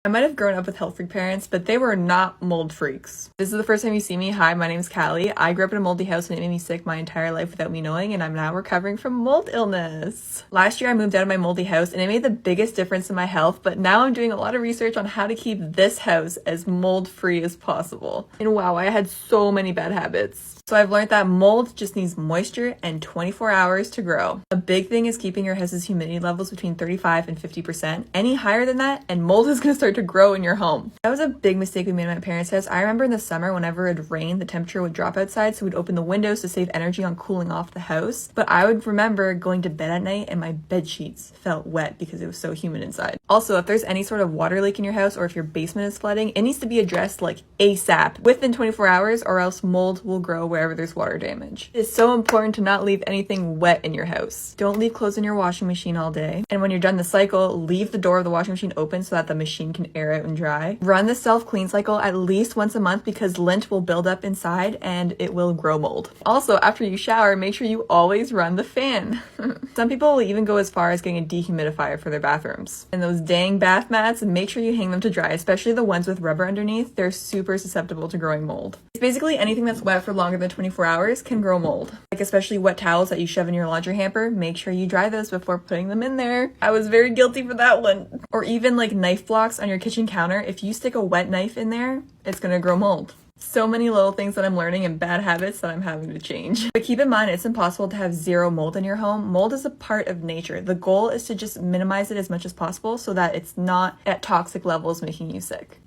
I might have grown up with health freak parents, but they were not mold freaks. This is the first time you see me. Hi, my name's Callie. I grew up in a moldy house and it made me sick my entire life without me knowing, and I'm now recovering from mold illness. Last year I moved out of my moldy house and it made the biggest difference in my health, but now I'm doing a lot of research on how to keep this house as mold free as possible. And wow, I had so many bad habits. So I've learned that mold just needs moisture and 24 hours to grow. A big thing is keeping your house's humidity levels between 35 and 50%. Any higher than that, and mold is going to start to grow in your home. That was a big mistake we made at my parents' house. I remember in the summer, whenever it would rain, the temperature would drop outside, so we'd open the windows to save energy on cooling off the house. But I would remember going to bed at night and my bed sheets felt wet because it was so humid inside. Also, if there's any sort of water leak in your house or if your basement is flooding, it needs to be addressed like ASAP within 24 hours, or else mold will grow wherever there's water damage. It's so important to not leave anything wet in your house. Don't leave clothes in your washing machine all day. And when you're done the cycle, leave the door of the washing machine open so that the machine can air out and dry. Run the self-clean cycle at least once a month because lint will build up inside and it will grow mold. Also, after you shower, make sure you always run the fan. Some people will even go as far as getting a dehumidifier for their bathrooms. And those dang bath mats, make sure you hang them to dry, especially the ones with rubber underneath. They're super susceptible to growing mold. It's basically anything that's wet for longer than 24 hours can grow mold. Like especially wet towels that you shove in your laundry hamper, make sure you dry those before putting them in there. I was very guilty for that one. Or even like knife blocks on your kitchen counter, if you stick a wet knife in there, it's gonna grow mold. So many little things that I'm learning and bad habits that I'm having to change. But keep in mind, it's impossible to have zero mold in your home. Mold is a part of nature. The goal is to just minimize it as much as possible so that it's not at toxic levels making you sick.